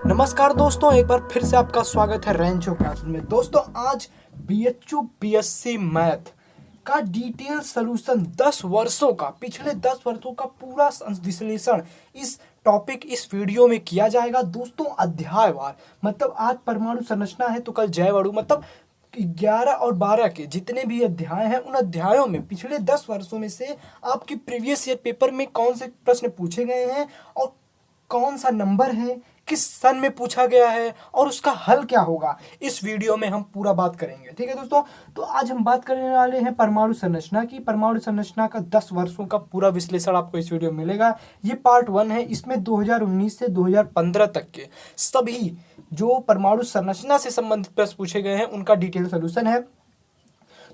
नमस्कार दोस्तों, एक बार फिर से आपका स्वागत है रेंचो क्लासेस में। दोस्तों आज बीएचयू बीएससी मैथ का डिटेल सॉल्यूशन 10 वर्षों का, पिछले 10 वर्षों का पूरा विश्लेषण इस टॉपिक इस वीडियो में किया जाएगा। दोस्तों अध्यायवार, मतलब आज परमाणु संरचना है तो कल जैव अणु, मतलब 11 और 12 के जितने भी अध्याय हैं उन अध्यायों में पिछले 10 वर्षों में से आपकी प्रीवियस ईयर पेपर में कौन से प्रश्न पूछे गए हैं और कौन सा नंबर है, किस सन में पूछा गया है और उसका हल क्या होगा, इस वीडियो में हम पूरा बात करेंगे। ठीक है दोस्तों, तो आज हम बात करने वाले हैं परमाणु संरचना की। परमाणु संरचना का 10 वर्षों का पूरा विश्लेषण आपको इस वीडियो में मिलेगा। ये पार्ट 1 है। इसमें 2019 से 2015 तक के सभी जो परमाणु संरचना से संबंधित प्रश्न पूछे गए हैं उनका डिटेल सोल्यूशन है।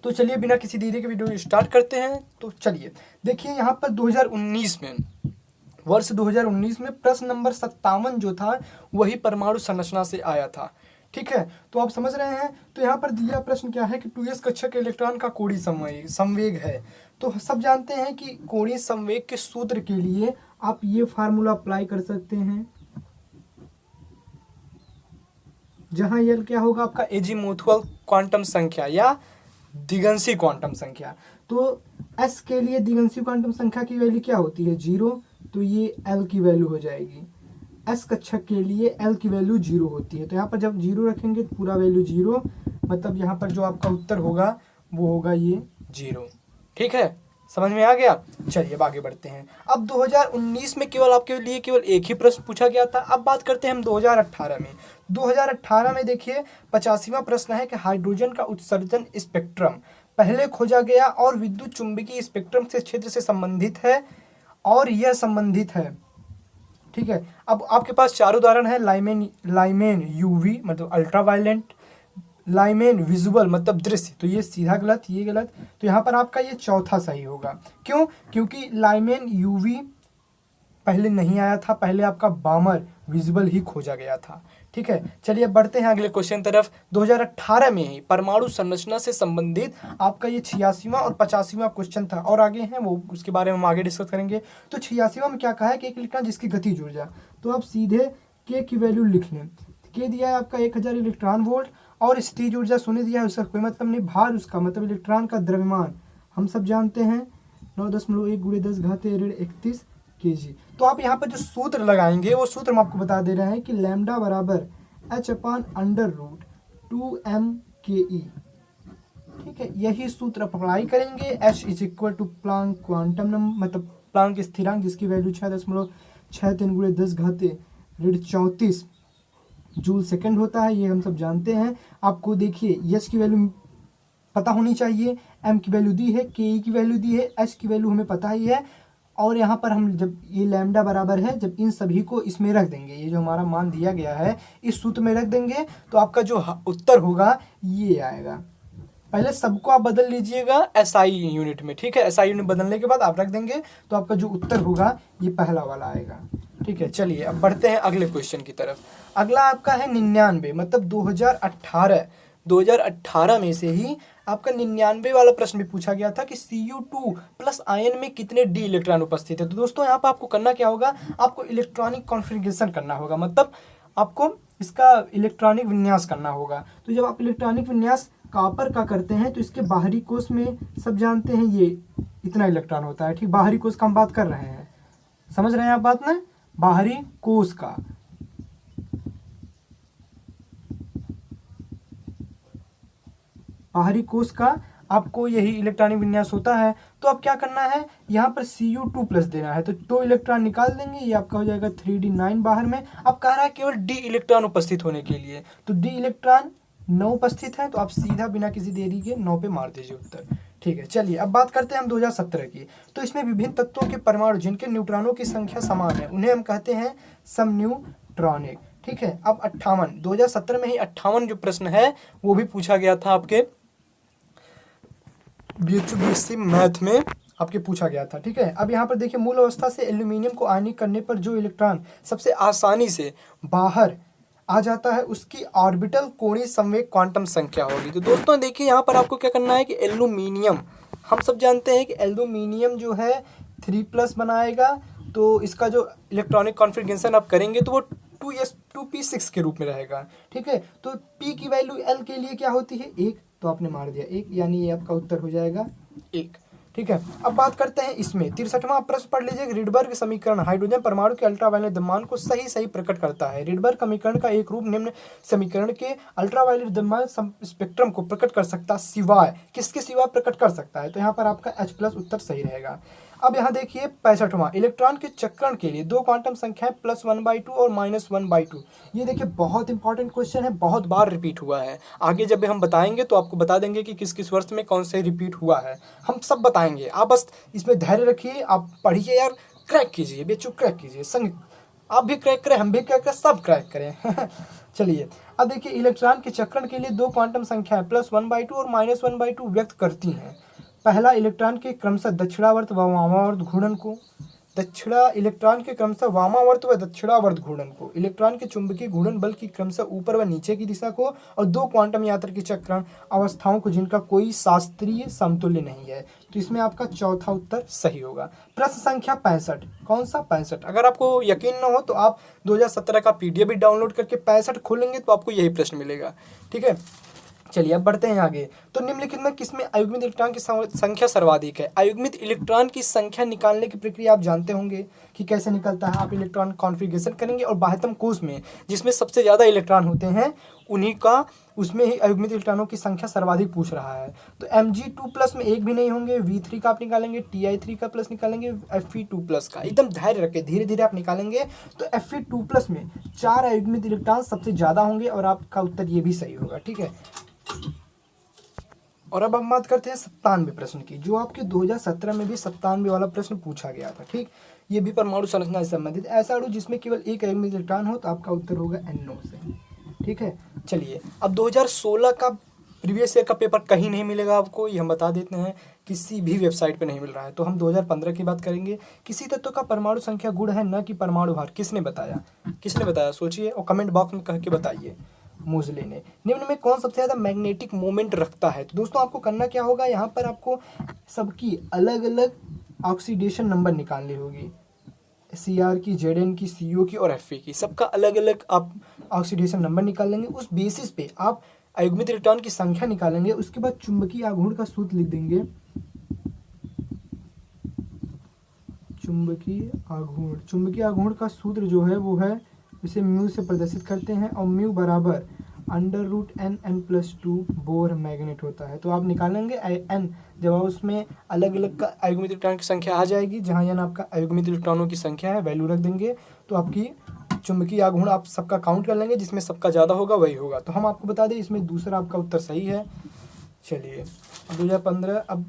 तो चलिए बिना किसी देरी के वीडियो स्टार्ट करते हैं। तो चलिए देखिए, यहाँ पर 2019 में, वर्ष 2019 में प्रश्न नंबर 57 जो था वही परमाणु संरचना से आया था। ठीक है, तो आप समझ रहे हैं। तो यहाँ पर दिया प्रश्न क्या है कि 2s कक्षा के इलेक्ट्रॉन का कोणीय संवेग है। तो सब जानते हैं कि कोणीय संवेग के सूत्र के लिए आप ये फार्मूला अप्लाई कर सकते हैं, जहां यह क्या होगा आपका एजीमुथुअल क्वांटम संख्या या दिगंशी क्वांटम संख्या। तो s के लिए दिगंशी क्वांटम संख्या की वैल्यू क्या होती है, 0। तो ये L की वैल्यू हो जाएगी। s कक्षक के लिए L की वैल्यू 0 होती है। तो यहाँ पर जब 0 रखेंगे तो पूरा वैल्यू 0, मतलब यहाँ पर जो आपका उत्तर होगा वो होगा ये 0। ठीक है, समझ में आ गया। चलिए अब आगे बढ़ते हैं। अब 2019 में केवल आपके लिए केवल एक ही प्रश्न पूछा गया था। अब बात करते हैं हम 2018 में। 2018 में देखिए 85वां प्रश्न है कि हाइड्रोजन का उत्सर्जन स्पेक्ट्रम पहले खोजा गया और विद्युत चुंबकीय स्पेक्ट्रम से क्षेत्र से संबंधित है और यह संबंधित है। ठीक है, अब आपके पास 4 उदाहरण है। लाइमेन यूवी मतलब अल्ट्रावायलेंट, लाइमेन विजुअल मतलब दृश्य, तो ये सीधा गलत, ये गलत। तो यहाँ पर आपका ये चौथा सही होगा। क्यों? क्योंकि लाइमेन यूवी पहले नहीं आया था, पहले आपका बामर विजुअल ही खोजा गया था। ठीक है, चलिए अब बढ़ते हैं अगले क्वेश्चन तरफ। 2018 में ही परमाणु संरचना से संबंधित आपका ये 86वां और 85वां क्वेश्चन था, और आगे हैं वो, उसके बारे में हम आगे डिस्कस करेंगे। तो 86वां में क्या कहा है कि एक इलेक्ट्रॉन जिसकी गतिज ऊर्जा, तो आप सीधे के की वैल्यू लिख लें। के दिया है आपका 1000 इलेक्ट्रॉन वोल्ट और स्थितिज ऊर्जा शून्य दिया है, उसका कोई मतलब नहीं। भार उसका मतलब इलेक्ट्रॉन का द्रव्यमान हम सब जानते हैं 9.1 × 10⁻³ kg। तो आप यहाँ पर जो सूत्र लगाएंगे वो सूत्र हम आपको बता दे रहे हैं कि लैम्डा बराबर h/√2m/ke। ठीक है, यही सूत्र अप्लाई करेंगे। h = प्लांक क्वांटम नंबर, मतलब प्लांक स्थिरांक, जिसकी वैल्यू 6.63 × 10⁻34 जूल सेकंड होता है। ये हम सब जानते हैं। आपको देखिए h की वैल्यू पता होनी चाहिए, m की वैल्यू दी है, ke की वैल्यू दी है, h की वैल्यू हमें पता ही है। और यहाँ पर हम जब ये लैम्डा बराबर है, जब इन सभी को इसमें रख देंगे, ये जो हमारा मान दिया गया है इस सूत्र में रख देंगे, तो आपका जो उत्तर होगा ये आएगा। पहले सबको आप बदल लीजिएगा SI यूनिट में। ठीक है, SI यूनिट बदलने के बाद आप रख देंगे तो आपका जो उत्तर होगा ये पहला वाला आएगा। ठीक है, चलिए अब बढ़ते हैं अगले क्वेश्चन की तरफ। अगला आपका है 99, मतलब 2018 में से ही आपका 99 वाला प्रश्न भी पूछा गया था कि Cu2+ आयन में कितने डी इलेक्ट्रॉन उपस्थित है। तो दोस्तों यहाँ पर आपको करना क्या होगा, आपको इलेक्ट्रॉनिक कॉन्फ़िगरेशन करना होगा, मतलब आपको इसका इलेक्ट्रॉनिक विन्यास करना होगा। तो जब आप इलेक्ट्रॉनिक विन्यास कॉपर का करते हैं तो इसके बाहरी कोश में सब जानते हैं ये इतना इलेक्ट्रॉन होता है। ठीक, बाहरी कोश का हम बात कर रहे हैं, समझ रहे हैं आप बात ना, बाहरी कोश का। बाहरी कोश का आपको यही इलेक्ट्रॉनिक विन्यास होता है। तो अब क्या करना है, यहाँ पर Cu2+ देना है, तो 2 इलेक्ट्रॉन निकाल देंगे, ये आपका हो जाएगा 3d9 बाहर में। अब कह रहा है केवल डी इलेक्ट्रॉन उपस्थित होने के लिए, तो डी इलेक्ट्रॉन 9 उपस्थित है, तो आप सीधा बिना किसी देरी के 9 पे मार दीजिए उत्तर। ठीक है, चलिए अब बात करते हैं हम 2017 की। तो इसमें विभिन्न तत्वों के परमाणु जिनके न्यूट्रॉनों की संख्या समान है उन्हें हम कहते हैं समन्यूट्रॉनिक। ठीक है, अब 58, 2017 में ही 58 जो प्रश्न है वो भी पूछा गया था आपके बीएचयू मैथ में, आपके पूछा गया था। ठीक है, अब यहाँ पर देखिए मूल अवस्था से एल्यूमिनियम को आयनिक करने पर जो इलेक्ट्रॉन सबसे आसानी से बाहर आ जाता है उसकी ऑर्बिटल कोणीय संवेग क्वांटम संख्या होगी। तो दोस्तों देखिए यहाँ पर आपको क्या करना है कि एल्यूमिनियम, हम सब जानते हैं कि एल्यूमिनियम जो है 3+ बनाएगा, तो इसका जो इलेक्ट्रॉनिक कॉन्फ़िगरेशन आप करेंगे तो वो 2s 2p6 के रूप में रहेगा। ठीक है, तो p की वैल्यू l के लिए क्या होती है 1, तो आपने मार दिया 1, यानी ये आपका उत्तर हो जाएगा 1। ठीक है, अब बात करते हैं इसमें 63वां प्रश्न पढ़ लीजिए। रिडबर्ग समीकरण हाइड्रोजन परमाणु के अल्ट्रावायलेट द्रव्यमान को सही सही प्रकट करता है। रिडबर्ग समीकरण का एक रूप निम्न समीकरण के अल्ट्रावायलेट द्रव्यमान स्पेक्ट्रम को प्रकट कर सकता सिवाय किसके सिवाय प्रकट कर सकता है, तो यहाँ पर आपका H+ उत्तर सही रहेगा। अब यहाँ देखिए 65वां, इलेक्ट्रॉन के चक्रण के लिए दो क्वांटम संख्याएं +1/2 और -1/2। ये देखिए बहुत इंपॉर्टेंट क्वेश्चन है, बहुत बार रिपीट हुआ है। आगे जब हम बताएंगे तो आपको बता देंगे कि किस किस वर्ष में कौन से रिपीट हुआ है, हम सब बताएंगे। आप बस इसमें धैर्य रखिए, आप पढ़िए यार, क्रैक कीजिए बेचू, क्रैक कीजिए, संग आप भी क्रैक करें, हम भी क्रैक करें, सब क्रैक करें। चलिए अब देखिए, इलेक्ट्रॉन के चक्रण के लिए दो क्वांटम संख्याएं +1/2 और -1/2 व्यक्त करती हैं। पहला, इलेक्ट्रॉन के क्रमशः दक्षिणावर्त व वामावर्त घूर्णन को, इलेक्ट्रॉन के क्रमशः वामावर्त व दक्षिणावर्त घूर्णन को, इलेक्ट्रॉन के चुंबकीय घूर्णन बल की क्रमशः ऊपर व नीचे की दिशा को, और दो क्वांटम यांत्रिक चक्रण अवस्थाओं को जिनका कोई शास्त्रीय समतुल्य नहीं है। तो इसमें आपका चौथा उत्तर सही होगा। प्रश्न संख्या 65, कौन सा 65? अगर आपको यकीन न हो तो आप 2017 का PDF भी डाउनलोड करके 65 खोलेंगे तो आपको यही प्रश्न मिलेगा। ठीक है, चलिए अब बढ़ते हैं आगे। तो निम्नलिखित में किसमें अयुग्मित इलेक्ट्रॉन की संख्या सर्वाधिक है? अयुग्मित इलेक्ट्रॉन की संख्या निकालने की प्रक्रिया आप जानते होंगे कि कैसे निकलता है। आप इलेक्ट्रॉन कॉन्फ़िगरेशन करेंगे और बाह्यतम कोश में जिसमें सबसे ज़्यादा इलेक्ट्रॉन होते हैं उन्हीं का, उसमें ही अयुग्मित इलेक्ट्रॉनों की संख्या सर्वाधिक पूछ रहा है। तो Mg2+ में एक भी नहीं होंगे, V3 का आप निकालेंगे, Ti3 का प्लस निकालेंगे, Fe2+ का। एकदम धैर्य रखें, धीरे धीरे आप निकालेंगे। तो Fe2+ में 4 अयुग्मित इलेक्ट्रॉन सबसे ज़्यादा होंगे और आपका उत्तर ये भी सही होगा। ठीक है, और अब हम बात करते हैं 97 प्रश्न की, जो आपके 2017 में भी 97 वाला प्रश्न पूछा गया था। ठीक, ये भी परमाणु संरचना से संबंधित। ऐसा अणु जिसमें केवल एक अयुग्मित इलेक्ट्रॉन हो, तो आपका उत्तर होगा NO से। ठीक है, चलिए अब 2016 का प्रीवियस ईयर का पेपर कहीं नहीं मिलेगा आपको, ये हम बता देते हैं, किसी भी वेबसाइट पे नहीं मिल रहा है। तो हम 2015 की बात करेंगे। किसी तत्व का परमाणु संख्या गुण है, न कि परमाणु भार। किसने बताया, किसने बताया? सोचिए और कमेंट बॉक्स में कह के बताइए। मोजले ने। निम्न में कौन सबसे ज़्यादा मैग्नेटिक मोमेंट रखता है? तो दोस्तों आपको करना क्या होगा, यहाँ पर आपको सबकी अलग अलग ऑक्सीडेशन नंबर निकालनी होगी। Cr की, Zn की, Co की और Fe की, सबका अलग अलग आप ऑक्सीडेशन नंबर निकाल लेंगे। उस बेसिस पे आप अयुग्मित इलेक्ट्रॉन की संख्या निकालेंगे। उसके बाद चुंबकीय आघूर्ण का सूत्र लिख देंगे। चुंबकीय आघूर्ण का सूत्र जो है वो है, इसे म्यू से प्रदर्शित करते हैं, और म्यू बराबर √n+2 बोर मैग्नेट होता है। तो आप निकालेंगे n, जब आप उसमें अलग अलग का अयुग्मित इलेक्ट्रॉन की संख्या आ जाएगी, जहाँ n आपका अयुग्मित इलेक्ट्रॉनों की संख्या है, वैल्यू रख देंगे, तो आपकी चुंबकीय आघूर्ण आप सबका काउंट कर लेंगे, जिसमें सबका ज़्यादा होगा वही होगा। तो हम आपको बता दें, इसमें दूसरा आपका उत्तर सही है। चलिए 2015, अब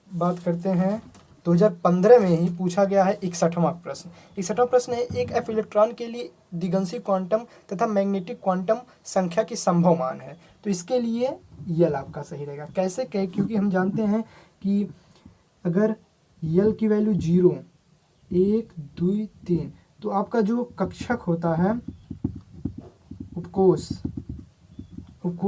बात करते हैं 2015 में ही पूछा गया है 61वां प्रश्न। 61वां प्रश्न है, एक F इलेक्ट्रॉन के लिए दिगंशी क्वांटम तथा मैग्नेटिक क्वांटम संख्या की संभव मान है। तो इसके लिए यल आपका सही रहेगा। कैसे? क्योंकि हम जानते हैं कि अगर यल की वैल्यू 0, 1, 2, 3, तो आपका जो कक्षक होता है, उपकोष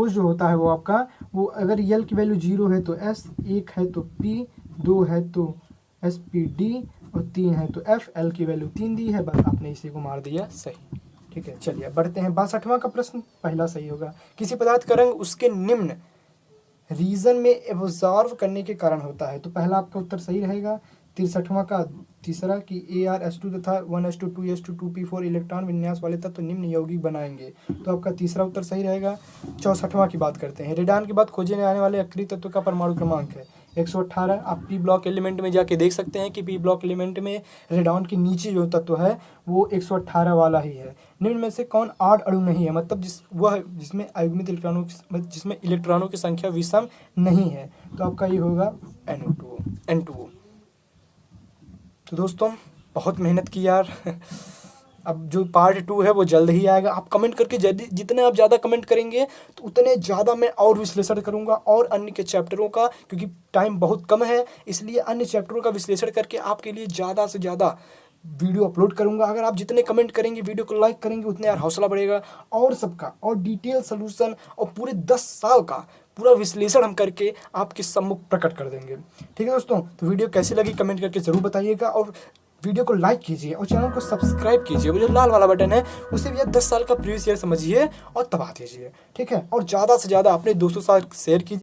जो होता है वो आपका, वो अगर यल की वैल्यू 0 है तो S, 1 है तो P, 2 है तो SPD और 3 है तो F। L की वैल्यू 3 दी है, बस आपने इसी को मार दिया सही। ठीक है, चलिए बढ़ते हैं 62वां का प्रश्न। पहला सही होगा। किसी पदार्थ का रंग उसके निम्न रीजन में एब्जॉर्व करने के कारण होता है। तो पहला आपका उत्तर सही रहेगा। 63वां का तीसरा कि ArS2 तथा 1s2 2s2 2p4 इलेक्ट्रॉन विन्यास वाले तत्व निम्न यौगिक बनाएंगे। तो आपका तीसरा उत्तर सही रहेगा। 64वां की बात करते हैं। रेडॉन के बाद खोजे जाने वाले अक्रिय तत्व का परमाणु क्रमांक है 118। आप पी ब्लॉक एलिमेंट में जाके देख सकते हैं कि पी ब्लॉक एलिमेंट में रेडॉन के नीचे जो तत्व है वो 118 वाला ही है। निम्न में से कौन आड अणु नहीं है, मतलब जिसमें अयुग्मित जिसमें इलेक्ट्रॉनों की संख्या विषम नहीं है। तो आपका ये होगा N2O। तो दोस्तों बहुत मेहनत की यार। अब जो पार्ट 2 है वो जल्द ही आएगा। आप कमेंट करके जितने आप ज़्यादा कमेंट करेंगे तो उतने ज़्यादा मैं और विश्लेषण करूँगा और अन्य के चैप्टरों का, क्योंकि टाइम बहुत कम है, इसलिए अन्य चैप्टरों का विश्लेषण करके आपके लिए ज़्यादा से ज़्यादा वीडियो अपलोड करूँगा। अगर आप जितने कमेंट करेंगे, वीडियो को लाइक करेंगे, उतने यार हौसला बढ़ेगा और सबका और डिटेल सोल्यूशन और पूरे 10 साल का पूरा विश्लेषण हम करके आपके सम्मुख प्रकट कर देंगे। ठीक है दोस्तों, तो वीडियो कैसी लगी कमेंट करके ज़रूर बताइएगा। और वीडियो को लाइक कीजिए और चैनल को सब्सक्राइब कीजिए। वो जो लाल वाला बटन है उसे भी 10 साल का प्रीवियस ईयर समझिए और दबा दीजिए, ठीक है। और ज़्यादा से ज़्यादा अपने दोस्तों के साथ शेयर कीजिए।